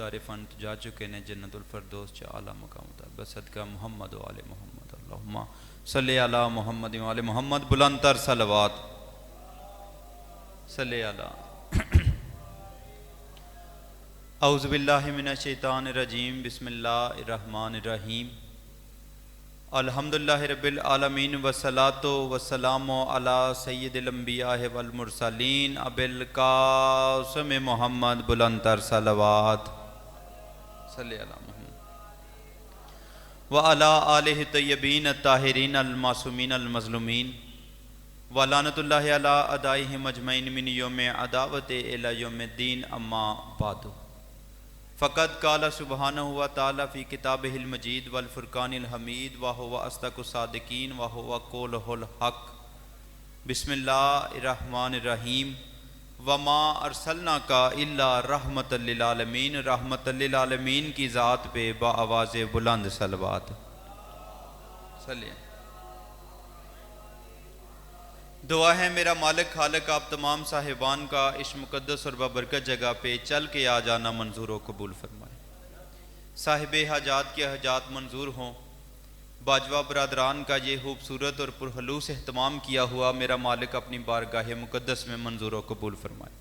مقدار فن تو جا چکے نے جنت الفردوس چا اعلیٰ مقام ہوتا ہے بس صدقہ محمد و آل محمد اللہم صلی علی محمد و آل محمد بلند تر صلوات صلی علی اعوذ باللہ من الشیطان الرجیم بسم اللہ الرحمن الرحیم الحمدللہ رب العالمین والصلاة والسلام علی سید الانبیاء والمرسلین ابی القاسم محمد بلند تر صلوات صلی علی محمد وعلی آلہ الطیبین الطاہرین المعصومین المظلومین ولعنۃ اللہ علی اعدائہم اجمعین من یوم عداوت الی یوم الدین اما بعد فقد قال سبحانہ وتعالی فی کتابہ المجید والفرقان الحمید وہو اصدق الصادقین وہو قولہ الحق بسم اللہ الرحمن الرحیم وما ارسلناک الا رحمۃ للعالمین رحمۃ للعالمین کی ذات پہ بآواز بلند صلوات صلی دعا ہے میرا مالک خالق آپ تمام صاحبان کا اس مقدس اور بابرکت جگہ پہ چل کے آ جانا منظور و قبول فرمائے صاحب حاجات کے حاجات منظور ہوں باجوہ برادران کا یہ خوبصورت اور پرخلوص اہتمام کیا ہوا میرا مالک اپنی بارگاہ مقدس میں منظور و قبول فرمائے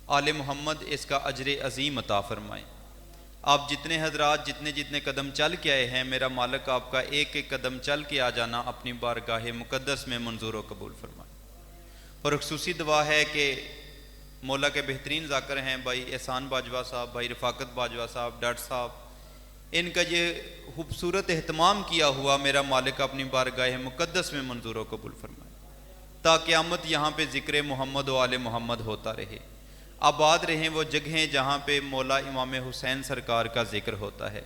آل محمد اس کا اجر عظیم عطا فرمائے آپ جتنے حضرات جتنے قدم چل کے آئے ہیں میرا مالک آپ کا ایک ایک قدم چل کے آ جانا اپنی بارگاہ مقدس میں منظور و قبول فرمائے اور خصوصی دعا ہے کہ مولا کے بہترین ذاکر ہیں بھائی احسان باجوہ صاحب بھائی رفاقت باجوہ صاحب ڈاکٹر صاحب ان کا یہ خوبصورت اہتمام کیا ہوا میرا مالک اپنی بارگاہ مقدس میں منظور و قبول فرمائے تا قیامت یہاں پہ ذکر محمد و آل محمد ہوتا رہے آباد رہیں وہ جگہیں جہاں پہ مولا امام حسین سرکار کا ذکر ہوتا ہے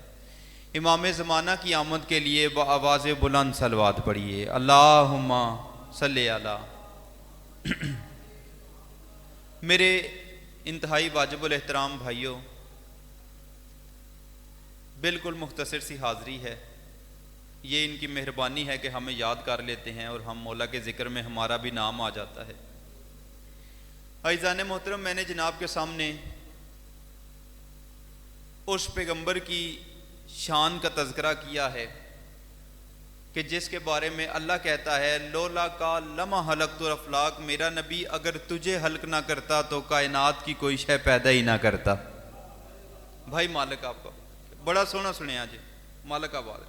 امام زمانہ کی آمد کے لیے بآواز بلند صلوات پڑھیے اللہم صلی علی میرے انتہائی واجب الاحترام بھائیوں بالکل مختصر سی حاضری ہے یہ ان کی مہربانی ہے کہ ہمیں یاد کر لیتے ہیں اور ہم مولا کے ذکر میں ہمارا بھی نام آ جاتا ہے عزیزان محترم میں نے جناب کے سامنے اس پیغمبر کی شان کا تذکرہ کیا ہے کہ جس کے بارے میں اللہ کہتا ہے لولا کا لما خلقت الافلاق میرا نبی اگر تجھے خلق نہ کرتا تو کائنات کی کوئی شے پیدا ہی نہ کرتا بھائی مالک آپ کا بڑا سونا سنیا جی مالک آباد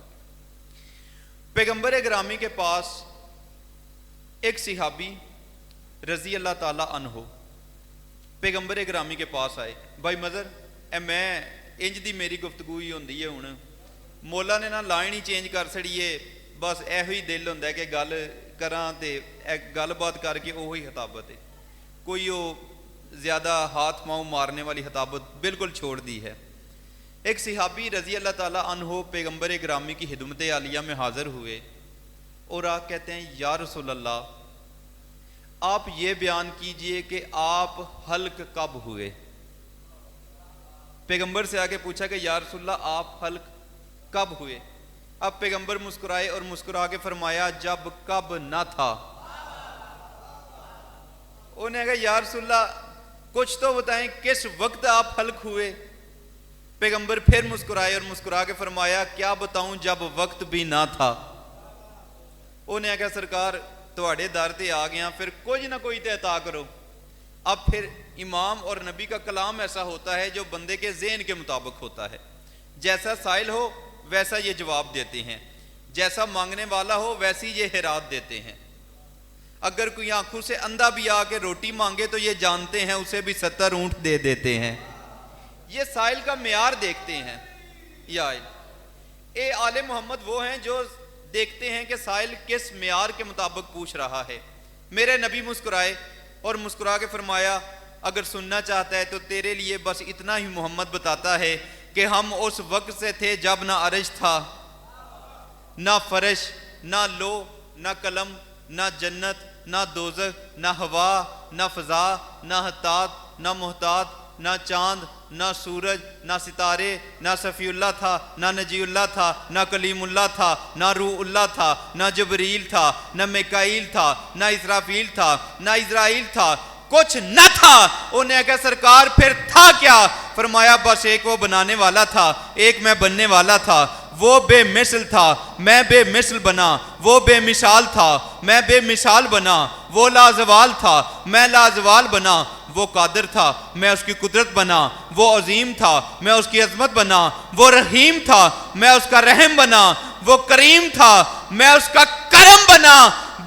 پیغمبر گرامی کے پاس ایک صحابی رضی اللہ تعالی عنہ پیغمبر گرامی کے پاس آئے بھائی مظہر اے میں انج دی میری گفتگو ہی ہوندی ہے ہن مولا نے نہ لائن ہی چینج کر چھڑیے بس ایہو ہی دل ہوندا ہے کہ گل کراں تے گل بات کر کے اوہی خطابت ہے کوئی وہ زیادہ ہاتھ ماؤں مارنے والی خطابت بالکل چھوڑ دی ہے ایک صحابی رضی اللہ تعالی عنہ پیغمبر گرامی کی خدمت عالیہ میں حاضر ہوئے اور آپ کہتے ہیں یا رسول اللہ آپ یہ بیان کیجئے کہ آپ حلق کب ہوئے پیغمبر سے آگے پوچھا کہ یا رسول اللہ آپ حلق کب ہوئے اب پیغمبر مسکرائے اور مسکرا کے فرمایا جب کب نہ تھا انہیں کہا یا رسول اللہ کچھ تو بتائیں کس وقت آپ حلق ہوئے پیغمبر پھر مسکرائے اور مسکرا کے فرمایا کیا بتاؤں جب وقت بھی نہ تھا انہیں کہا سرکار تواڈے در تے آ گیا پھر کچھ نہ کوئی تے عطا کرو اب پھر امام اور نبی کا کلام ایسا ہوتا ہے جو بندے کے ذہن کے مطابق ہوتا ہے جیسا سائل ہو ویسا یہ جواب دیتے ہیں جیسا مانگنے والا ہو ویسی یہ خیرات دیتے ہیں اگر کوئی آنکھوں سے اندھا بھی آ کے روٹی مانگے تو یہ جانتے ہیں اسے بھی 70 اونٹ دے دیتے ہیں یہ سائل کا معیار دیکھتے ہیں یا اے آل محمد وہ ہیں جو دیکھتے ہیں کہ سائل کس معیار کے مطابق پوچھ رہا ہے میرے نبی مسکرائے اور مسکرا کے فرمایا اگر سننا چاہتا ہے تو تیرے لیے بس اتنا ہی محمد بتاتا ہے کہ ہم اس وقت سے تھے جب نہ عرش تھا نہ فرش نہ لو نہ قلم نہ جنت نہ دوزخ نہ ہوا نہ فضا نہ حتات نہ محتاط نہ چاند نہ سورج نہ ستارے نہ صفی اللہ تھا نہ نجی اللہ تھا نہ کلیم اللہ تھا نہ روح اللہ تھا نہ جبریل تھا نہ میکائیل تھا نہ اسرافیل تھا نہ اسرائیل تھا کچھ نہ تھا انہیں کہا سرکار پھر تھا کیا فرمایا بس ایک وہ بنانے والا تھا، ایک میں بننے والا تھا، وہ بے مثل تھا، میں بے مثل بنا، وہ بے مثال تھا، میں بے مثال بنا، وہ لازوال تھا، میں لازوال بنا، وہ قادر تھا، میں اس کی قدرت بنا، وہ عظیم تھا، میں اس کی عظمت بنا، وہ رحیم تھا، میں اس کا رحم بنا، وہ کریم تھا، میں اس کا کرم بنا۔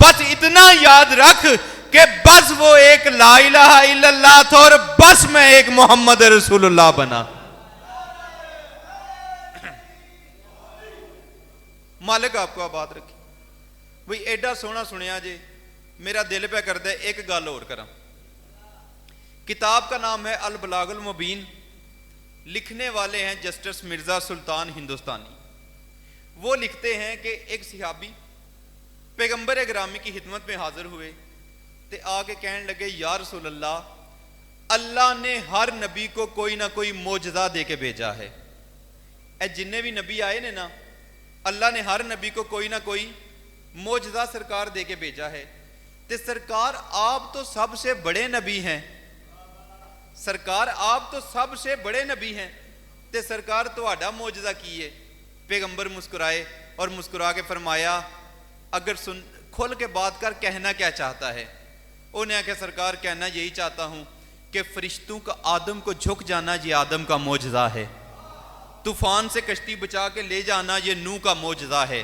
بس اتنا یاد رکھ کہ بس وہ ایک لا الہ الا اللہ تھا اور بس میں ایک محمد رسول اللہ بنا۔ مالک آپ کو آباد رکھے۔ وہی ایڈا سونا سنیا جی، میرا دل پہ کر دے ایک گل اور کرا۔ کتاب کا نام ہے البلاغ المبین، لکھنے والے ہیں جسٹس مرزا سلطان ہندوستانی۔ وہ لکھتے ہیں کہ ایک صحابی پیغمبر گرامی کی خدمت میں حاضر ہوئے تے آگے کہنے لگے یا رسول اللہ، اللہ نے ہر نبی کو کوئی نہ کوئی معجزہ دے کے بھیجا ہے۔ اے جننے بھی نبی آئے نے نا، اللہ نے ہر نبی کو کوئی نہ کوئی معجزہ سرکار دے کے بھیجا ہے، تے سرکار آپ تو سب سے بڑے نبی ہیں، سرکار آپ تو سب سے بڑے نبی ہیں، تے سرکار تو آڈا معجزہ کیے۔ پیغمبر مسکرائے اور مسکرا کے فرمایا اگر کھول کے بات کر، کہنا کیا چاہتا ہے؟ انہیں کہ سرکار کہنا یہی چاہتا ہوں کہ فرشتوں کا آدم کو جھک جانا یہ آدم کا معجزہ ہے، طوفان سے کشتی بچا کے لے جانا یہ نوح کا معجزہ ہے،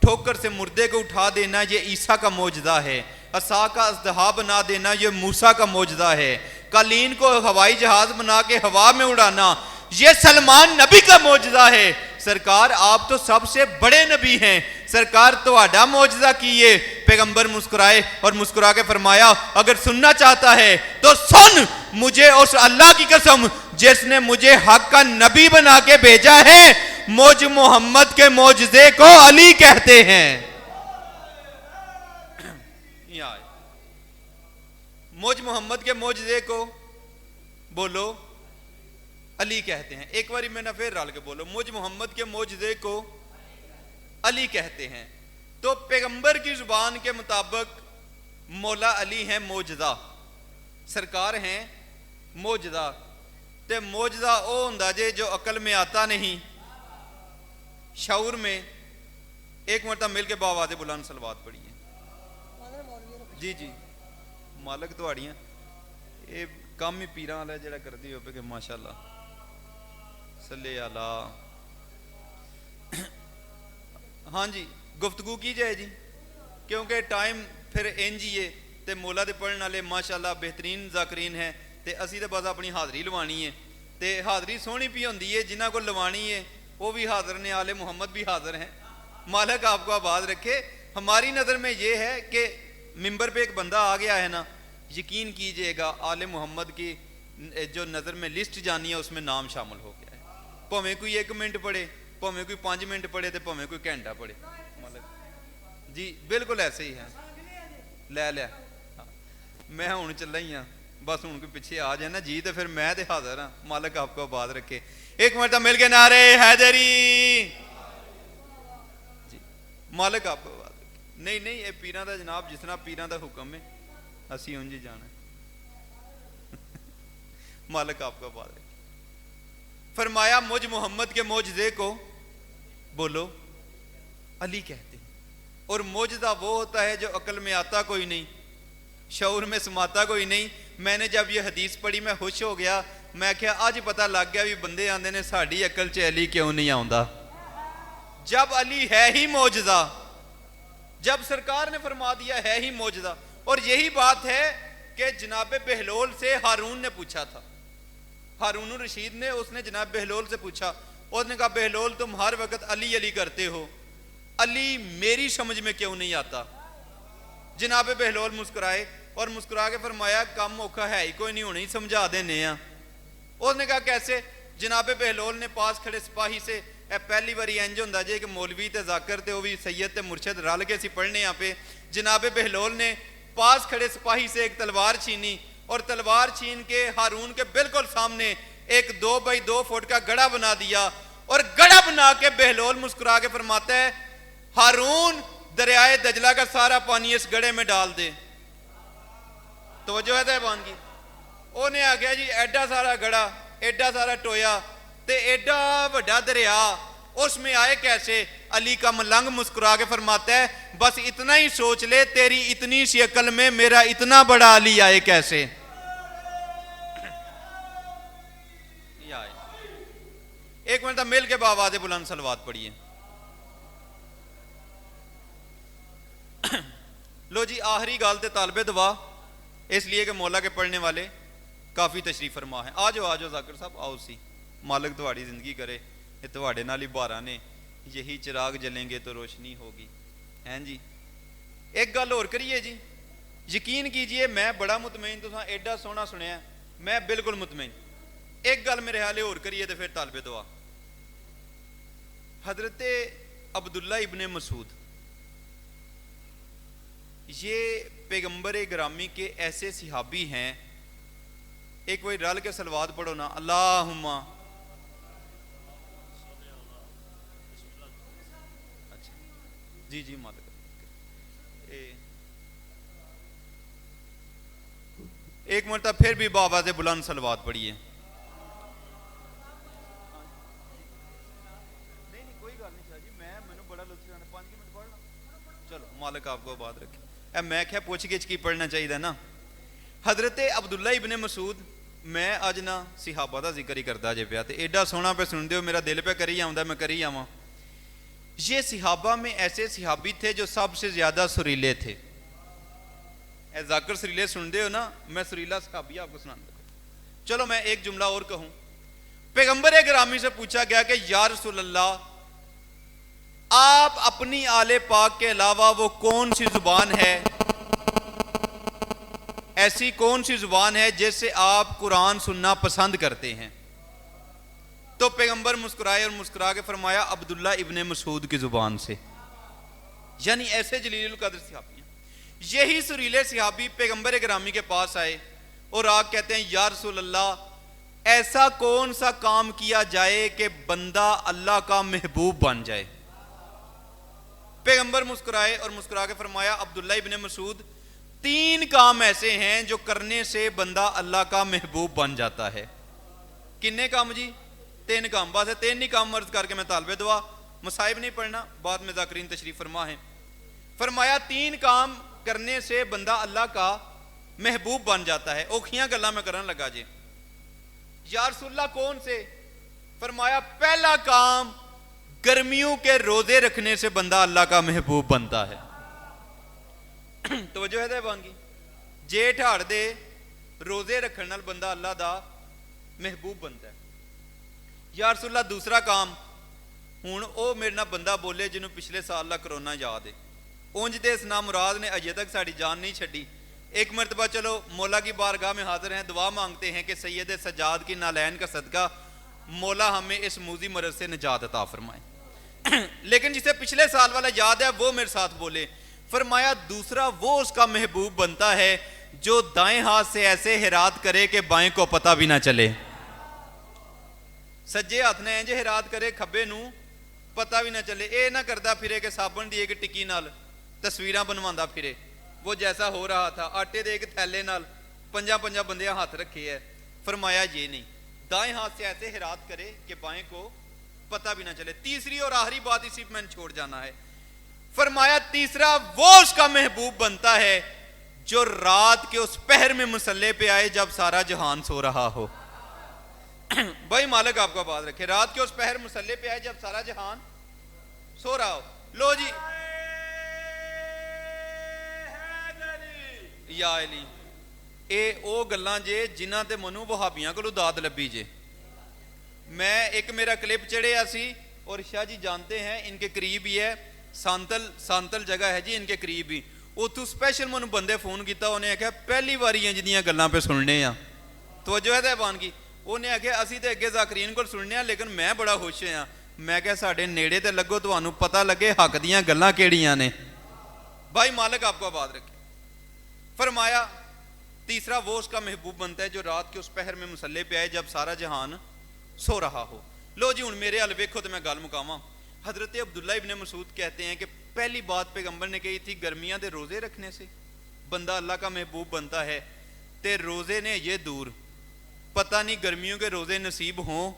ٹھوکر سے مردے کو اٹھا دینا یہ عیسیٰ کا معجزہ ہے، عصا کا اژدہا بنا دینا یہ موسیٰ کا معجزہ ہے، قالین کو ہوائی جہاز بنا کے ہوا میں اڑانا یہ سلمان نبی کا معجزہ ہے۔ سرکار آپ تو سب سے بڑے نبی ہیں، سرکار تو آڈا معجزہ کیے۔ پیغمبر مسکرائے اور مسکرا کے فرمایا اگر سننا چاہتا ہے تو سن، مجھے اس اللہ کی قسم جس نے مجھے حق کا نبی بنا کے بھیجا ہے، مجھ محمد کے معجزے کو علی کہتے ہیں۔ مجھ محمد کے معجزے کو بولو علی کہتے ہیں۔ ایک باری میں نے پھر رال کے بولو، مجھ محمد کے معجزے کو علی کہتے ہیں۔ تو پیغمبر کی زبان کے مطابق مولا علی ہیں معجزہ، سرکار ہیں معجزہ۔ تے معجزہ او ہوندا جے جو عقل میں آتا نہیں، شعور میں۔ ایک مرتبہ مل کے باواز بلند صلوات پڑھیے۔ جی جی مالک تواڑیاں اے کام ہی پیراں والا جڑا کردی ہو پہ کہ ماشاءاللہ صلی اللہ۔ ہاں جی گفتگو کی جائے جی، کیونکہ ٹائم پھر انجیے تے مولا دے پڑھن والے ماشاءاللہ بہترین ذاکرین ہیں، تے اسی دے بعد اپنی حاضری لوانی ہے، تے حاضری سونی پی ہوندی ہے، جنہ کو لوانی ہے وہ بھی حاضر نے، آل محمد بھی حاضر ہیں۔ مالک آپ کو آباد رکھے۔ ہماری نظر میں یہ ہے کہ ممبر پہ ایک بندہ آ گیا ہے نا، یقین کیجئے گا آل محمد کی جو نظر میں لسٹ جانی ہے اس میں نام شامل ہو گیا ہے۔ پویں کوئی 1 منٹ پڑھے، پویں کوئی 5 منٹ پڑھے، تے پویں کوئی گھنٹہ پڑھے۔ جی بالکل ایسے ہی ہے۔ لے لیا میں ہوں چلا ہی ہاں، بس ہوں کوئی پیچھے آ جائے نا جی تے پھر میں تے حاضر ہاں۔ مالک آپ کو آباد رکھے۔ ایک مرتبہ مل کے نعرے حیدری۔ جی مالک آپ کو آباد رکھے۔ نہیں نہیں یہ پیراں دا جناب جس طرح پیراں دا حکم ہے اسی انج ہی جانا ہے۔ مالک آپ کو آباد رکھے۔ فرمایا مجھ محمد کے معجزے کو بولو علی کہتے ہیں۔ اور معجزہ وہ ہوتا ہے جو عقل میں آتا کوئی نہیں، شعور میں سماتا کوئی نہیں۔ میں نے جب یہ حدیث پڑھی میں خوش ہو گیا، میں کہا آج پتہ لگ گیا بھی بندے آندے نے ساڑی عقل چ علی کیوں نہیں آوندا، جب علی ہے ہی معجزہ، جب سرکار نے فرما دیا ہے ہی معجزہ۔ اور یہی بات ہے کہ جناب بہلول سے ہارون نے پوچھا تھا، ہارون الرشید نے، اس نے جناب بہلول سے پوچھا، اس نے کہا بہلول تم ہر وقت علی علی کرتے ہو، علی میری سمجھ میں کیوں نہیں آتا؟ جناب بہلول مسکرائے اور مسکرا کے فرمایا کم موقع ہے ہی کوئی نہیں، ہونے ہی سمجھا دینے ہیں۔ اس نے کہا کیسے؟ جناب بہلول نے پاس کھڑے سپاہی سے، پہلی باری انج ہوندا جے کہ مولوی تے ذاکر تے وہ بھی سید تے مرشد رل کے سی پڑھنے یہاں پہ۔ جناب بہلول نے پاس کھڑے سپاہی سے ایک تلوار چھینی اور تلوار چھین کے ہارون کے بالکل سامنے ایک 2 بائی 2 فٹ کا گڑھا بنا دیا، اور گڑھا بنا کے بہلول مسکرا کے فرماتا ہے ہارون دریائے دجلہ کا سارا پانی اس گڑھے میں ڈال دے۔ توجہ ہے تیبان کی؟ انہیں آ گیا جی ایڈا سارا گڑھا ایڈا سارا ٹویا تے ایڈا وڈا دریا اس میں آئے کیسے؟ علی کا ملنگ مسکرا کے فرماتا ہے بس اتنا ہی سوچ لے تیری اتنی سی عقل میں میرا اتنا بڑا علی آئے کیسے؟ ایک منٹ مل کے باواز بلند صلوات پڑھیے. لو جی آخری گال تے طالب دعا اس لیے کہ مولا کے پڑھنے والے کافی تشریف فرما ہیں. آ جاؤ ذاکر صاحب آؤ سی. مالک تہاڑی زندگی کرے یہ تہاڑے نال ہی بارہ نے یہی چراغ جلیں گے تو روشنی ہوگی ہیں جی. ایک گل اور کریے جی یقین کیجئے میں بڑا مطمئن تو ایڈا سونا سنیا میں بالکل مطمئن. ایک گل میرے حالے اور کریے تو پھر طالب دعا. حضرت عبداللہ ابن مسعود یہ پیغمبر گرامی کے ایسے صحابی ہیں. ایک وہی رل کے صلوات پڑھو نا اللہم. اچھا جی جی مالک ایک مرتبہ پھر بھی بابا سے بلند صلوات پڑھیے. چلو مالک آپ کو بات رکھے. میں کیا پوچھ گچھ کی پڑھنا چاہیے نا. حضرت عبداللہ ابن مسعود میں اج نا صحابہ دا ذکر ہی کرتا جے پیا تے ایڈا سونا پہ سن دیو میرا دل پہ کری آوندا میں کری آواں. یہ صحابہ میں ایسے صحابی تھے جو سب سے زیادہ سریلے تھے. اے ذاکر سریلے سن دے ہو نا میں سریلا صحابی آپ کو سنانا. چلو میں ایک جملہ اور کہوں. پیغمبر گرامی سے پوچھا گیا کہ یا رسول اللہ آپ اپنی آل پاک کے علاوہ وہ کون سی زبان ہے ایسی کون سی زبان ہے جس سے آپ قرآن سننا پسند کرتے ہیں؟ تو پیغمبر مسکرائے اور مسکرا کے فرمایا عبداللہ ابن مسعود کی زبان سے. یعنی ایسے جلیل القدر صحابی ہیں. یہی سریلے صحابی پیغمبر گرامی کے پاس آئے اور آپ کہتے ہیں یا رسول اللہ ایسا کون سا کام کیا جائے کہ بندہ اللہ کا محبوب بن جائے؟ پیغمبر مسکرائے اور مسکرا کے فرمایا عبداللہ ابن مسعود 3 کام ایسے ہیں جو کرنے سے بندہ اللہ کا محبوب بن جاتا ہے. کنے کام جی؟ 3 کام. بس 3 ہی کام عرض کر کے میں طالب دعا مصائب نہیں پڑھنا بعد میں ذاکرین تشریف فرما ہے. فرمایا 3 کام کرنے سے بندہ اللہ کا محبوب بن جاتا ہے. اوکھیاں گلاں میں کرن لگا جی. یا رسول اللہ کون سے؟ فرمایا پہلا کام گرمیوں کے روزے رکھنے سے بندہ اللہ کا محبوب بنتا ہے. توجہ ہے دیوان کی جیٹھ ہاڑ دے روزے رکھنے نال بندہ اللہ دا محبوب بنتا ہے. یا رسول اللہ دوسرا کام ہوں او میرے نہ بندہ بولے جنہوں پچھلے سال دا کرونا یاد ہے اونج دے اس نامراد نے اجے تک ساڑی جان نہیں چھڑی. ایک مرتبہ چلو مولا کی بارگاہ میں حاضر ہیں دعا مانگتے ہیں کہ سید سجاد کی نالین کا صدقہ مولا ہمیں اس موذی مرض سے نجات عطا فرمائے. لیکن جسے پچھلے سال والا یاد ہے وہ میرے ساتھ بولے. فرمایا دوسرا وہ اس کا محبوب بنتا ہے جو دائیں ہاتھ سے ایسے ہرات کرے کہ بائیں کو پتہ بھی نہ چلے. سجے ہاتھ نے انج ہرات کرے کھبے نو پتہ بھی نہ چلے. اے نہ کردا پھرے کہ صابن دی ایک ٹکی نال تصویراں بنواندا پھرے. وہ جیسا ہو رہا تھا آٹے دے ایک تھیلے نال 5 بندیاں ہاتھ رکھے ہے. فرمایا یہ نہیں دائیں ہاتھ سے ایسے ہرات کرے کہ بائیں کو پتہ بھی نہ چلے. تیسری اور آخری بات اسی میں نے چھوڑ جانا ہے. فرمایا تیسرا وہ اس کا محبوب بنتا ہے جو رات کے اس پہر میں مصلے پہ آئے جب سارا جہان سو رہا ہو. بھائی مالک آپ کا بات رکھے. رات کے اس پہر مصلے پہ آئے جب سارا جہان سو رہا ہو. لو جی یا علی اے او گلاں جے جنہاں تے منو وہابیاں کو داد لبی جے. میں ایک میرا کلپ چڑھیا سی اور شاہ جی جانتے ہیں ان کے قریب ہی ہے سانتل جگہ ہے جی ان کے قریب ہی. اتو سپیشل منو بندے فون کیتا انہیں آکھیا پہلی باری ہیں جنیاں گلاں پہ سننے ہیں. توجہ ہے دیوان کی. انہیں آکھیا اسی تے اگے ذاکرین کو سننے ہیں لیکن میں بڑا خوش ہاں. میں کہا ساڑھے نیڑے تے لگو تو انہوں پتہ لگے حق دیاں گلاں کیڑیاں نے. بھائی مالک آپ کو آباد رکھے. فرمایا تیسرا وہ اس کا محبوب بنتا ہے جو رات کے اس پہر میں مصلے پہ آئے جب سارا جہان سو رہا ہو. لو جی ہوں میرے حال ویکھو تو میں گل مکاواں. حضرت عبداللہ ابن مسعود کہتے ہیں کہ پہلی بات پیغمبر نے کہی تھی گرمیاں دے روزے رکھنے سے بندہ اللہ کا محبوب بنتا ہے. تے روزے نے یہ دور پتہ نہیں گرمیوں کے روزے نصیب ہوں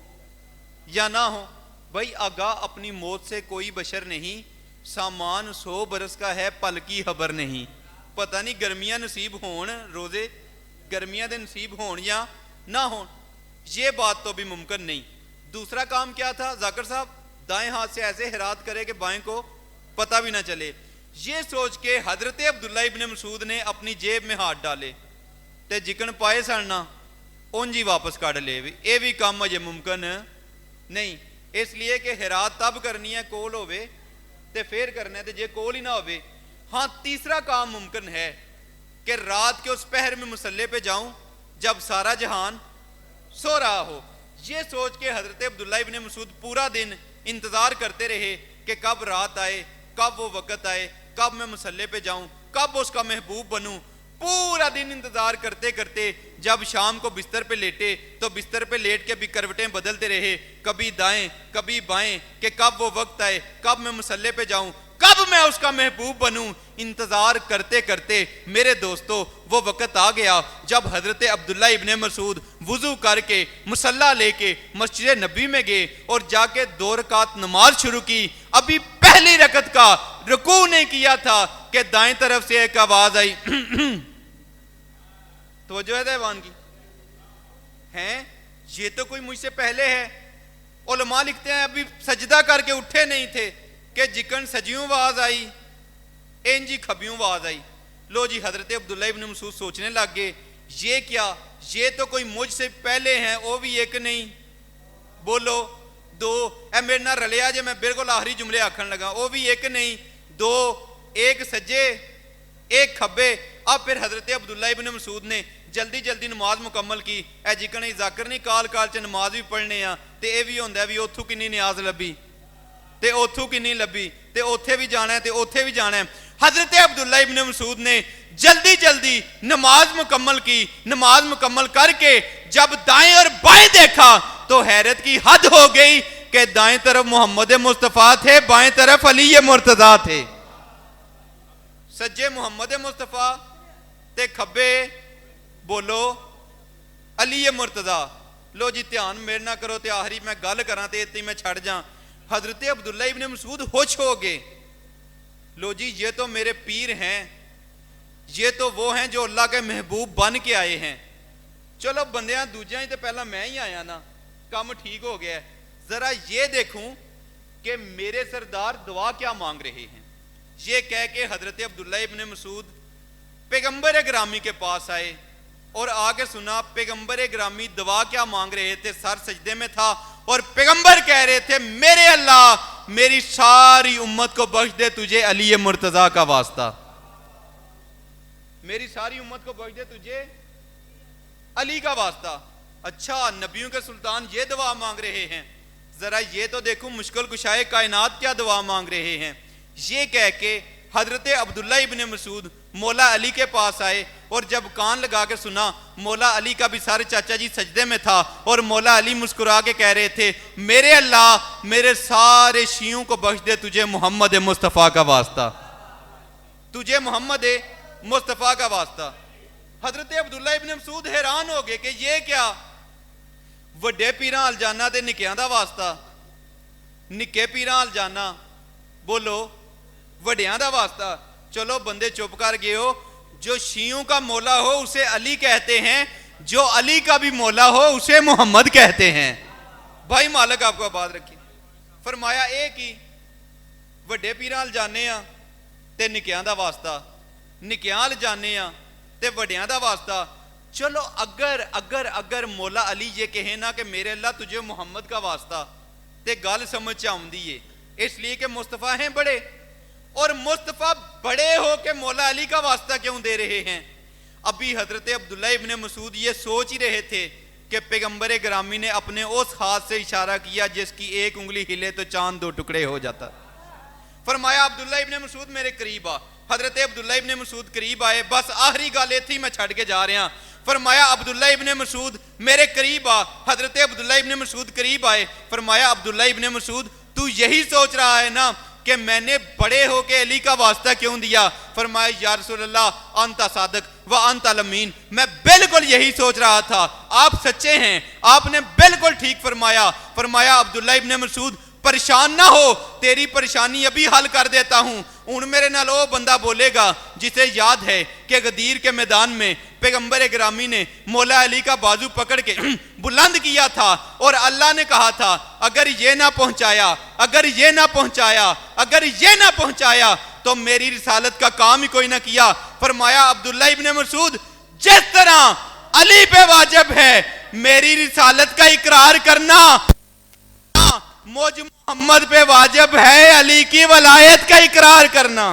یا نہ ہوں. بھائی آگاہ اپنی موت سے کوئی بشر نہیں, سامان 100 برس کا ہے پل کی خبر نہیں. پتہ نہیں گرمیاں نصیب ہون, روزے گرمیاں دے نصیب ہون یا نہ ہون, یہ بات تو بھی ممکن نہیں. دوسرا کام کیا تھا ذاکر صاحب؟ دائیں ہاتھ سے ایسے ہرات کرے کہ بائیں کو پتہ بھی نہ چلے. یہ سوچ کے حضرت عبداللہ ابن مسعود نے اپنی جیب میں ہاتھ ڈالے تے جکن پائے سڑنا اون جی واپس کاٹ لے. اے بھی کام اجے ممکن نہیں, اس لیے کہ ہرات تب کرنی ہے کول ہوئے تے پھر کرنا ہے تے جے کول ہی نہ ہوئے. ہاں تیسرا کام ممکن ہے کہ رات کے اس پہر میں مصلے پہ جاؤں جب سارا جہان سو رہا ہو. یہ سوچ کے حضرت عبداللہ ابن مسعود پورا دن انتظار کرتے رہے کہ کب رات آئے, کب وہ وقت آئے, کب میں مصلے پہ جاؤں, کب اس کا محبوب بنوں. پورا دن انتظار کرتے کرتے جب شام کو بستر پہ لیٹے تو بستر پہ لیٹ کے بھی کروٹیں بدلتے رہے, کبھی دائیں کبھی بائیں, کہ کب وہ وقت آئے, کب میں مصلے پہ جاؤں, کب میں اس کا محبوب بنوں. انتظار کرتے کرتے میرے دوستو وہ وقت آ گیا جب حضرت عبداللہ ابن مسعود وضو کر کے مصلی لے کے مسجد نبی میں گئے اور جا کے 2 رکعت نماز شروع کی. ابھی پہلی رکعت کا رکوع نہیں کیا تھا کہ دائیں طرف سے ایک آواز آئی. توجہ ہے دیوان کی ہیں, یہ تو کوئی مجھ سے پہلے ہے. علماء لکھتے ہیں ابھی سجدہ کر کے اٹھے نہیں تھے کہ جکن سجیوں آواز آئی این جی کھبیوں آواز آئی. لو جی حضرت عبداللہ ابن مسعود سوچنے لگ گئے یہ کیا, یہ تو کوئی مجھ سے پہلے ہیں, وہ بھی ایک نہیں بولو 2, اے میرے نہ رلیا جے میں بالکل آخری جملے آکھن لگا, وہ بھی ایک نہیں 2, ایک سجے ایک کھبے. اب پھر حضرت عبداللہ ابن مسعود نے جلدی جلدی نماز مکمل کی. اے جکن ہی ذاکر نہیں کال کال چ نماز بھی پڑھنے ہاں تے اے بھی ہوندا بھی اوتھوں کنی نیاز لبھی تے اوتھوں کنی لبھی تے اوتھے بھی جانا ہے تے اوتھے بھی جانا ہے. حضرت عبداللہ ابن مسعود نے جلدی جلدی نماز مکمل کی. نماز مکمل کر کے جب دائیں اور بائیں دیکھا تو حیرت کی حد ہو گئی کہ دائیں طرف محمد مصطفیٰ تھے, بائیں طرف علی مرتضیٰ تھے. سجے محمد مصطفیٰ تے کھبے بولو علی مرتضیٰ. لو جی دھیان میرے نہ کرو تے آخری میں گل کراں تے اتنی میں چھڑ جاں. حضرت عبداللہ ابن مسعود ہوش ہو گئے. لو جی یہ تو میرے پیر ہیں, یہ تو وہ ہیں جو اللہ کے محبوب بن کے آئے ہیں. چلو بندیاں دوجیاں ہی تے پہلا میں ہی آیا نا, کام ٹھیک ہو گیا ہے. ذرا یہ دیکھوں کہ میرے سردار دعا کیا مانگ رہے ہیں. یہ کہہ کے حضرت عبداللہ ابن مسعود پیغمبر گرامی کے پاس آئے اور آگے سنا پیغمبر گرامی دعا کیا مانگ رہے تھے. سر سجدے میں تھا اور پیغمبر کہہ رہے تھے میرے اللہ میری ساری امت کو بخش دے تجھے علی مرتضیٰ کا واسطہ, میری ساری امت کو بخش دے تجھے علی کا واسطہ. اچھا نبیوں کے سلطان یہ دعا مانگ رہے ہیں, ذرا یہ تو دیکھو مشکل کشائے کائنات کیا دعا مانگ رہے ہیں. یہ کہہ کے حضرت عبداللہ ابن مسعود مولا علی کے پاس آئے اور جب کان لگا کے سنا مولا علی کا بھی سارے چاچا جی سجدے میں تھا اور مولا علی مسکرا کے کہہ رہے تھے میرے اللہ میرے سارے شیعوں کو بخش دے تجھے محمد مصطفیٰ کا واسطہ, تجھے محمد مصطفیٰ کا واسطہ. حضرت عبداللہ ابن مسعود حیران ہو گئے کہ یہ کیا, وڈے پیراں ال جانا تے نکیاں دا واسطہ, نکے پیراں ال جانا بولو وڈیاں دا واسطہ. چلو بندے چپ کر گئے ہو, جو شیعوں کا مولا ہو اسے علی کہتے ہیں, جو علی کا بھی مولا ہو اسے محمد کہتے ہیں. بھائی مالک آپ کو آباد رکھے. فرمایا ایک ہی وڈے پیراں ال جانے ہاں تے نکیاں دا واسطہ, نکیاں ال جانے ہاں تے وڈیاں دا واسطہ. چلو اگر اگر اگر مولا علی یہ کہیں نا کہ میرے اللہ تجھے محمد کا واسطہ تے گل سمجھ آؤندی ہے, اس لیے کہ مصطفیٰ ہیں بڑے, اور مصطفیٰ بڑے ہو کے مولا علی کا واسطہ کیوں دے رہے ہیں. ابھی حضرت عبداللہ ابن مسعود یہ سوچ ہی رہے تھے کہ پیغمبر گرامی نے اپنے اس ہاتھ سے اشارہ کیا جس کی ایک انگلی ہلے تو چاند 2 ٹکڑے ہو جاتا. فرمایا عبداللہ ابن مسعود میرے قریب آ. حضرت عبداللہ ابن مسعود قریب آئے, بس آخری گالے تھی میں چھڑ کے جا رہے ہیں. فرمایا عبداللہ ابن مسعود میرے قریب آ. حضرت عبداللہ ابن مسعود قریب آئے. فرمایا عبداللہ ابن مسعود تو یہی سوچ رہا ہے نا کہ میں نے بڑے ہو کے علی کا واسطہ کیوں دیا. فرمایا یا رسول اللہ انت صادق وَأَنْتَ الْأَمِينُ، میں بالکل یہی سوچ رہا تھا، آپ سچے ہیں، آپ نے بالکل ٹھیک فرمایا۔ فرمایا عبداللہ ابن مسعود پریشان نہ ہو، تیری پریشانی ابھی حل کر دیتا ہوں۔ ان میرے نال وہ بندہ بولے گا جسے یاد ہے کہ غدیر کے میدان میں پیغمبر گرامی نے مولا علی کا بازو پکڑ کے بلند کیا تھا اور اللہ نے کہا تھا اگر یہ نہ پہنچایا، اگر یہ نہ پہنچایا، اگر یہ نہ پہنچایا تو میری رسالت کا کام ہی کوئی نہ کیا۔ فرمایا عبداللہ ابن مسعود جس طرح علی پہ واجب ہے میری رسالت کا اقرار کرنا، مجھ محمد پہ واجب ہے علی کی ولایت کا اقرار کرنا۔